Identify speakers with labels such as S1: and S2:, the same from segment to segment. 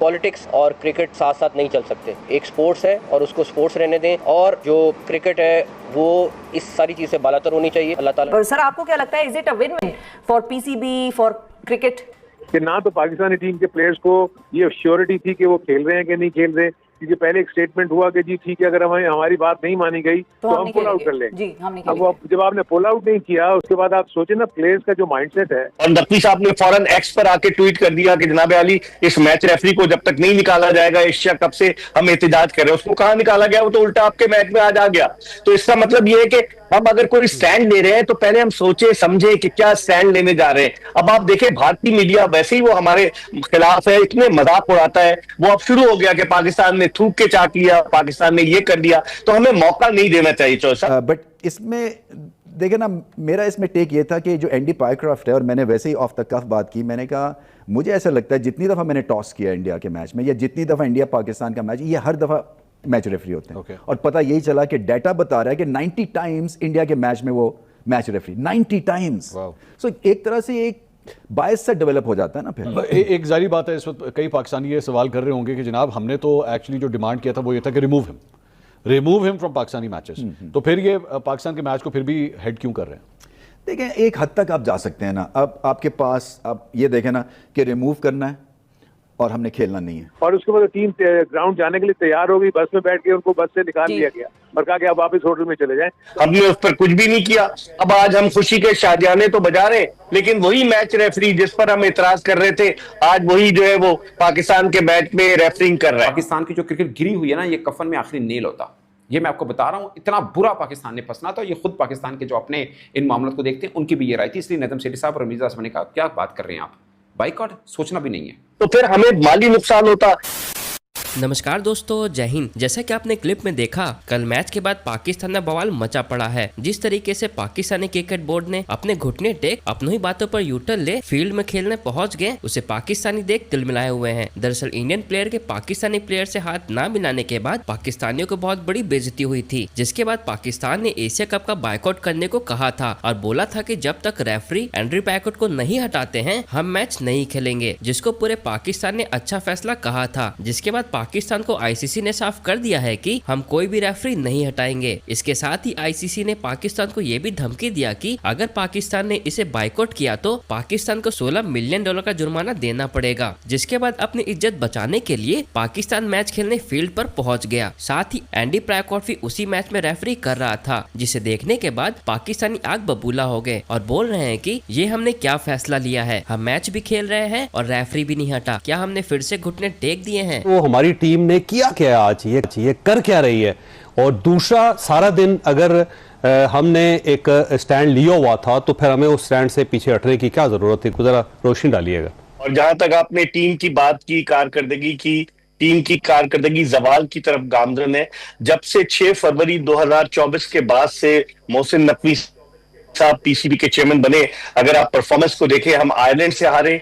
S1: Politics और cricket साथ साथ नहीं चल सकते। एक स्पोर्ट्स है और उसको स्पोर्ट्स रहने दें, और जो क्रिकेट है वो इस सारी चीज से बालातर होनी चाहिए। अल्लाह ताला।
S2: सर, आपको क्या लगता है, is it a win win for PCB, for cricket?
S3: कि ना तो पाकिस्तानी टीम के प्लेयर्स को ये श्योरिटी थी कि वो खेल रहे हैं कि नहीं खेल रहे, क्योंकि पहले एक स्टेटमेंट हुआ कि जी ठीक है, अगर हमारी बात नहीं मानी गई तो हम पुल आउट कर लेंगे।
S2: जी, हम नहीं
S3: अब जब आपने पुल आउट नहीं किया, उसके बाद आप सोचे ना प्लेयर्स का जो माइंडसेट है।
S4: और नकवी साहब ने फौरन एक्स पर आके ट्वीट कर दिया कि जनाब अली, इस मैच रेफरी को जब तक नहीं निकाला जाएगा एशिया कप से हम एहतजाज कर रहे हैं। उसको कहाँ निकाला गया? वो तो उल्टा आपके मैच में आज आ गया। तो इसका मतलब ये है कि हम अगर कोई स्टैंड ले रहे हैं तो पहले हम सोचे समझे कि क्या स्टैंड लेने जा रहे हैं। अब आप देखें भारतीय मीडिया वैसे ही वो हमारे खिलाफ है, इतने मजाक उड़ाता है। वो अब शुरू हो गया कि पाकिस्तान ने थूक के चाक लिया, पाकिस्तान ने ये कर दिया, तो हमें मौका नहीं देना चाहिए। चौसा
S5: बट इसमें देखे ना, मेरा इसमें टेक ये था कि जो एंडी पायक्रॉफ्ट है, और मैंने वैसे ही ऑफ द कफ बात की, मैंने कहा मुझे ऐसा लगता है जितनी दफ़ा मैंने टॉस किया इंडिया के मैच में, या जितनी दफ़ा इंडिया पाकिस्तान का मैच, ये हर दफ़ा मैच रेफरी होते हैं। और पता यही चला कि डाटा बता रहा है कि 90 टाइम्स इंडिया के मैच में वो मैच रेफरी 90 टाइम्स। सो एक तरह से एक बायस से डेवलप हो जाता है ना फिर।
S6: एक जारी बात है, इस वक्त कई पाकिस्तानी ये सवाल कर रहे होंगे कि जनाब हमने तो एक्चुअली जो डिमांड किया था वो ये था कि remove him from Pakistani matches, तो फिर ये पाकिस्तान के मैच को फिर भी हेड क्यों कर रहे हैं?
S5: देखें, एक हद तक आप जा सकते हैं ना। अब आपके पास आप ये देखें ना कि रिमूव करना है और हमने खेलना नहीं है,
S3: और उसके बाद टीम ग्राउंड जाने के लिए तैयार हो गई, बस में बैठ के उनको बस से निकाल लिया गया और कहा कि आप वापस होटल में चले जाएं।
S4: हमने उस पर कुछ भी नहीं किया। अब आज हम खुशी के शादियाने तो बजा रहे, लेकिन वही मैच रेफरी जिस पर हम एतराज कर रहे थे, आज वही जो है वो पाकिस्तान के मैच में रेफरिंग कर रहा है।
S7: पाकिस्तान की जो क्रिकेट गिरी हुई है ना, ये कफन में आखिरी नेल होता। ये मैं आपको बता रहा हूँ, इतना बुरा पाकिस्तान ने फंसना था। ये खुद पाकिस्तान के जो अपने इन मामलों को देखते हैं उनकी भी ये राय थी। इसलिए नदम सेठी साहब और रमीज़ आसमानी ने कहा क्या बात कर रहे हैं आप, बाइकआउट सोचना भी नहीं है,
S4: तो फिर हमें माली नुकसान होता।
S8: नमस्कार दोस्तों, जय हिंद। जैसा कि आपने क्लिप में देखा, कल मैच के बाद पाकिस्तान में बवाल मचा पड़ा है। जिस तरीके से पाकिस्तानी क्रिकेट बोर्ड ने अपने घुटने टेक अपनों ही बातों पर यूटर्न ले फील्ड में खेलने पहुंच गए, उसे पाकिस्तानी देख तिलमिलाए हुए हैं। दरअसल इंडियन प्लेयर के पाकिस्तानी प्लेयर से हाथ ना मिलाने के बाद पाकिस्तानियों को बहुत बड़ी बेइज्जती हुई थी, जिसके बाद पाकिस्तान ने एशिया कप का बायकॉट करने को कहा था और बोला था कि जब तक रेफरी एंड्री पैकट को नहीं हटाते हैं हम मैच नहीं खेलेंगे, जिसको पूरे पाकिस्तान ने अच्छा फैसला कहा था। जिसके बाद पाकिस्तान को आईसीसी ने साफ कर दिया है कि हम कोई भी रेफरी नहीं हटाएंगे। इसके साथ ही आईसीसी ने पाकिस्तान को यह भी धमकी दिया कि अगर पाकिस्तान ने इसे बायकॉट किया तो पाकिस्तान को $16 मिलियन का जुर्माना देना पड़ेगा। जिसके बाद अपनी इज्जत बचाने के लिए पाकिस्तान मैच खेलने फील्ड पर पहुंच गया। साथ ही एंडी पैकॉट भी उसी मैच में रेफरी कर रहा था, जिसे देखने के बाद पाकिस्तानी आग बबूला हो गए और बोल रहे हैं कि ये हमने क्या फैसला लिया है, हम मैच भी खेल रहे हैं और रेफरी भी नहीं हटा, क्या हमने फिर से घुटने टेक दिए हैं?
S9: वो हमारी टीम ने किया क्या आज, ये कर क्या रही है? और दूसरा, सारा दिन अगर हमने एक स्टैंड लिया हुआ था तो फिर हमें उस स्टैंड से पीछे हटने की क्या जरूरत थी? जरा रोशनी डालिएगा।
S4: और जहां तक आपने टीम की बात की, कारकर्दगी की, टीम की कारकर्दगी जवाल की तरफ गामजन है। जब से 6 फरवरी 2024 के बाद से मोहसिन नकवी साहब पीसीबी के चेयरमैन बने, अगर आप परफॉर्मेंस को देखें, हम आयरलैंड से हारे,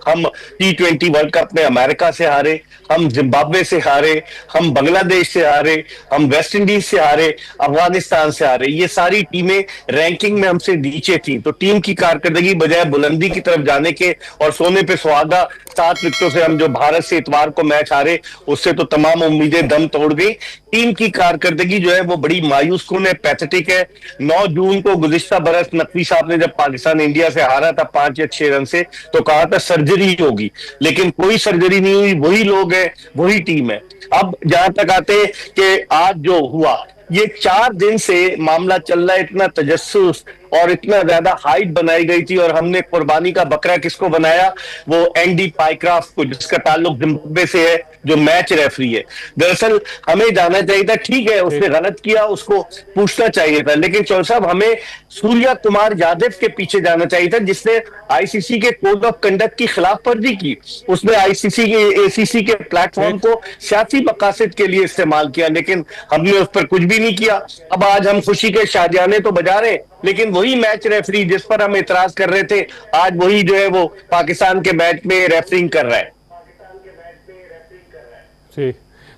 S4: हम T20 वर्ल्ड कप में अमेरिका से हारे, हम जिम्बाब्वे से हारे, हम बांग्लादेश से हारे, हम वेस्ट इंडीज से हारे, अफगानिस्तान से हारे। ये सारी टीमें रैंकिंग में हमसे नीचे थी। तो टीम की कारकर्दगी बजाय बुलंदी की तरफ जाने के और सोने पे सुहागा 7 विकेटों से हम जो भारत से इतवार को मैच हारे, उससे तो तमाम उम्मीदें दम तोड़ गई। टीम की कारकर्दगी जो है वो बड़ी मायूस कुन है, पैथेटिक है। 9 जून को गुज़िश्ता बरस नकवी साहब ने जब पाकिस्तान इंडिया से हारा था 5 या 6 रन से, तो कहा था सर्जरी होगी, लेकिन कोई सर्जरी नहीं हुई। वही लोग हैं, वही टीम है। अब जहां तक आते कि आज जो हुआ, ये 4 दिन से मामला चल रहा है। इतना तजस्सुस और इतना ज्यादा हाइप बनाई गई थी, और हमने कुर्बानी का बकरा किसको बनाया? वो एंडी पाइक्रॉफ्ट को, जिसका ताल्लुक जिम्बाब्वे से है, जो मैच रेफरी है। दरअसल हमें जाना चाहिए था, ठीक है उसने गलत किया, उसको पूछना चाहिए था, लेकिन चौधरी साहब हमें सूर्या कुमार यादव के पीछे जाना चाहिए था, जिसने आईसीसी के कोड ऑफ कंडक्ट की खिलाफ वर्जी की। उसने आईसीसी के एसीसी के प्लेटफॉर्म को सियासी मकासद के लिए इस्तेमाल किया, लेकिन हमने उस पर कुछ भी नहीं किया। अब आज हम खुशी के शादियाने तो बजा रहे, लेकिन वही मैच रेफरी जिस पर हम एतराज कर रहे थे, आज वही जो है वो पाकिस्तान के मैच में रेफरिंग कर रहा है।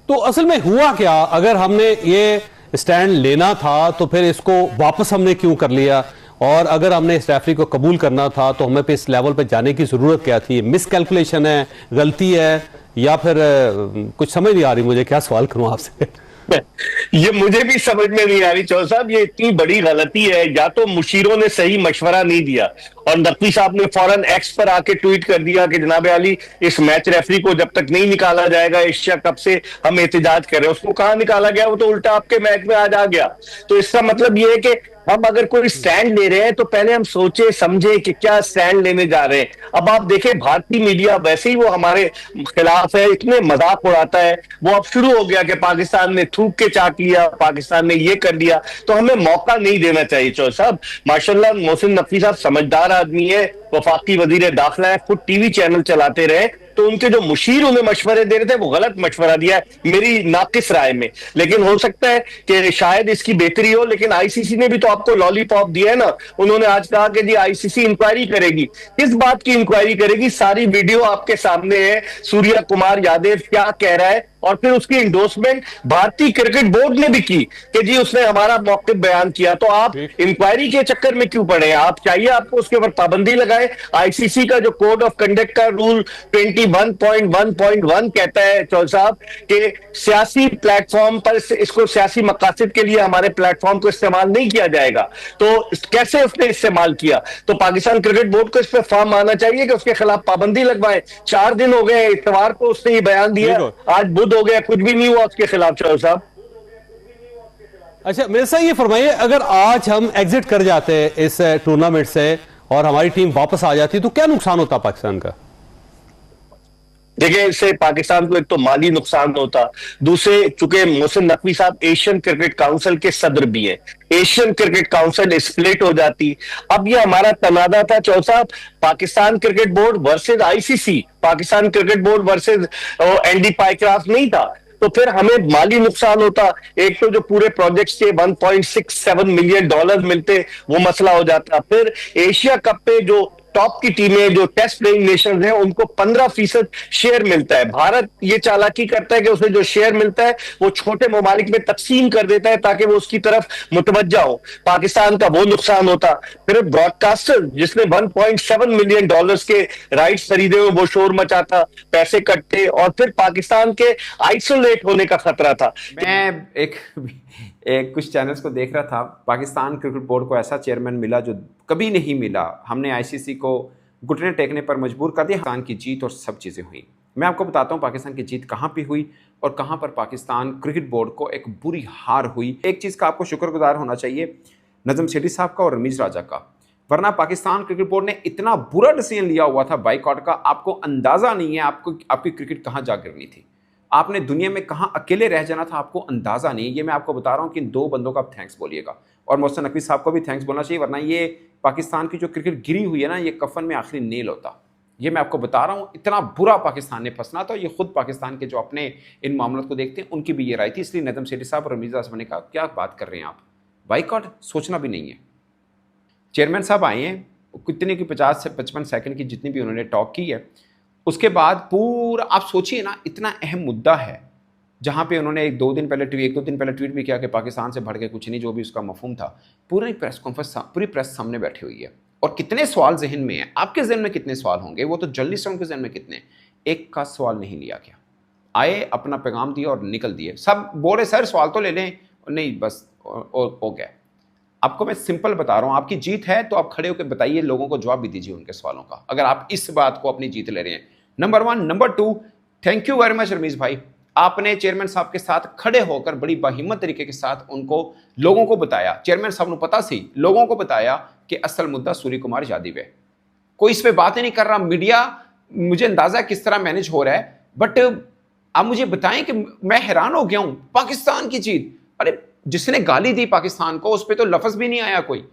S9: तो असल में हुआ क्या? अगर हमने ये स्टैंड लेना था तो फिर इसको वापस हमने क्यों कर लिया? और अगर हमने इस रेफरी को कबूल करना था तो हमें पे इस लेवल पे जाने की ज़रूरत क्या थी? मिसकैलकुलेशन है, गलती है, या फिर कुछ समझ नहीं आ रही मुझे, क्या सवाल करूं आपसे?
S4: ये मुझे भी समझ में नहीं आ रही चौधरी साहब, ये इतनी बड़ी गलती है। या तो मुशीरों ने सही मशवरा नहीं दिया और नकवी साहब ने फौरन एक्स पर आके ट्वीट कर दिया कि जनाब अली इस मैच रेफरी को जब तक नहीं निकाला जाएगा एशिया कप से हम एहतजाज कर रहे हैं। उसको कहां निकाला गया? वो तो उल्टा आपके मैच में आज आ गया। तो इसका मतलब ये है कि हम अगर कोई स्टैंड ले रहे हैं तो पहले हम सोचे समझे कि क्या स्टैंड लेने जा रहे हैं। अब आप देखें भारतीय मीडिया वैसे ही वो हमारे खिलाफ है, इतने मजाक उड़ाता है। वो अब शुरू हो गया कि पाकिस्तान ने थूक के चाट लिया, पाकिस्तान ने ये कर लिया। तो हमें मौका नहीं देना चाहिए चौधरी साहब। माशाल्लाह मोहसिन नकवी साहब समझदार आदमी है, वफाकी वजीर दाखिला है, खुद टीवी चैनल चलाते रहे। तो उनके जो मुशीर उन्हें मशवरे दे रहे थे वो गलत मशवरा दिया है मेरी नाकिस राय में। लेकिन हो सकता है कि शायद इसकी बेहतरी हो। लेकिन आईसीसी ने भी तो आपको लॉलीपॉप दिया है ना। उन्होंने आज कहा कि जी आईसीसी इंक्वायरी करेगी। किस बात की इंक्वायरी करेगी? सारी वीडियो आपके सामने है, सूर्या कुमार यादव क्या कह रहा है। और फिर उसकी इंडोर्समेंट भारतीय क्रिकेट बोर्ड ने भी की कि जी उसने हमारा मौक़िफ़ बयान किया। तो आप इंक्वायरी के चक्कर में क्यों पड़े? आप चाहिए आपको उसके ऊपर पाबंदी लगाए। आईसीसी का जो कोड ऑफ कंडक्ट का रूल 21.1.1 कहता है चौधरी साहब कि सियासी प्लेटफॉर्म पर इसको सियासी मकासद के लिए हमारे प्लेटफॉर्म को इस्तेमाल नहीं किया जाएगा। तो कैसे उसने इस्तेमाल किया? तो पाकिस्तान क्रिकेट बोर्ड को इस पर फॉर्म आना चाहिए कि उसके खिलाफ पाबंदी लगवाए। 4 दिन हो गए, इतवार को उसने ये बयान दिया, आज बुध हो गया, कुछ भी नहीं हुआ उसके खिलाफ चौधरी साहब।
S9: अच्छा मेरे साथ ये फरमाइए, अगर आज हम एग्जिट कर जाते इस टूर्नामेंट से और हमारी टीम वापस आ जाती तो क्या नुकसान होता पाकिस्तान का?
S4: देखिए इससे पाकिस्तान को एक तो माली नुकसान होता, दूसरे चूंकि मोहसिन नकवी साहब एशियन क्रिकेट काउंसिल के सदर भी हैं, एशियन क्रिकेट काउंसिल स्प्लिट हो जाती। अब ये हमारा तनाजा था चौधरी साहब, Pakistan cricket board versus ICC, Pakistan cricket board versus Andy Pycroft नहीं था। तो फिर हमें माली नुकसान होता। एक तो जो पूरे प्रोजेक्ट्स के 1.67 मिलियन डॉलर मिलते वो मसला हो जाता। फिर एशिया कप पे जो टॉप की टीमें जो टेस्ट प्लेइंग नेशन हैं उनको 15% शेयर मिलता है। भारत ये चालाकी करता है कि उसे जो शेयर मिलता है वो छोटे ममालिक में तकसीम कर देता है ताकि वो उसकी तरफ मुतवज्जा हो। पाकिस्तान का वो नुकसान होता। फिर ब्रॉडकास्टर जिसने 1.7 मिलियन डॉलर्स के राइट्स खरीदे हुए वो शोर मचाता, पैसे कटते और फिर पाकिस्तान के आइसोलेट होने का खतरा था।
S7: मैं एक कुछ चैनल्स को देख रहा था, पाकिस्तान क्रिकेट बोर्ड को ऐसा चेयरमैन मिला जो कभी नहीं मिला। हमने आईसीसी को घुटने टेकने पर मजबूर कर दिया। पाकिस्तान की जीत और सब चीज़ें हुई। मैं आपको बताता हूँ पाकिस्तान की जीत कहाँ पे हुई और कहाँ पर पाकिस्तान क्रिकेट बोर्ड को एक बुरी हार हुई। एक चीज़ का आपको शुक्रगुजार होना चाहिए, नजम सेठी साहब का और रमीज राजा का, वरना पाकिस्तान क्रिकेट बोर्ड ने इतना बुरा डिसीजन लिया हुआ था बाइकआउट का, आपको अंदाज़ा नहीं है आपकी क्रिकेट कहाँ जा गिरनी थी, आपने दुनिया में कहाँ अकेले रह जाना था, आपको अंदाज़ा नहीं। ये मैं आपको बता रहा हूँ कि इन 2 बंदों का आप थैंक्स बोलिएगा और मोहसिन नकवी साहब को भी थैंक्स बोलना चाहिए, वरना ये पाकिस्तान की जो क्रिकेट गिरी हुई है ना, ये कफन में आखिरी नेल होता। ये मैं आपको बता रहा हूँ, इतना बुरा पाकिस्तान ने फंसना था। ये खुद पाकिस्तान के जो अपने इन मामलों को देखते हैं उनकी भी ये राय थी। इसलिए नजम सेठी साहब और रमीज राजा ने कहा क्या बात कर रहे हैं आप, बाइकआउट सोचना भी नहीं है। चेयरमैन साहब आए हैं, कितने की 50 से 55 सेकंड की जितनी भी उन्होंने टॉक की है, उसके बाद पूरा आप सोचिए ना, इतना अहम मुद्दा है जहाँ पे उन्होंने 1-2 दिन पहले ट्वीट भी किया कि पाकिस्तान से बढ़ के कुछ नहीं, जो भी उसका मफहूम था। पूरी प्रेस कॉन्फ्रेंस, पूरी प्रेस सामने बैठी हुई है और कितने सवाल जहन में हैं। आपके जहन में कितने सवाल होंगे, वो तो जर्नलिस्टों के जहन में कितने, एक का सवाल नहीं लिया गया। आए, अपना पैगाम दिया और निकल दिए। सब बोले सर सवाल तो ले लें, नहीं बस हो गया। आपको मैं सिंपल बता रहा हूँ, आपकी जीत है तो आप खड़े होकर बताइए, लोगों को जवाब भी दीजिए उनके सवालों का, अगर आप इस बात को अपनी जीत ले रहे हैं। Number 1। Number 2, thank you very much Rameez भाई, आपने चेयरमैन साहब के साथ खड़े होकर बड़ी बाहिम्मत तरीके के साथ उनको लोगों को बताया। चेयरमैन साहब ने पता सी लोगों को बताया कि असल मुद्दा सूर्य कुमार यादव है, कोई इस पे बात ही नहीं कर रहा। मीडिया मुझे अंदाजा किस तरह मैनेज हो रहा है, बट आप मुझे बताएं कि मैं हैरान हो गया हूं। पाकिस्तान की जीत, अरे जिसने गाली दी पाकिस्तान को उस पर तो लफ्ज भी नहीं आया कोई।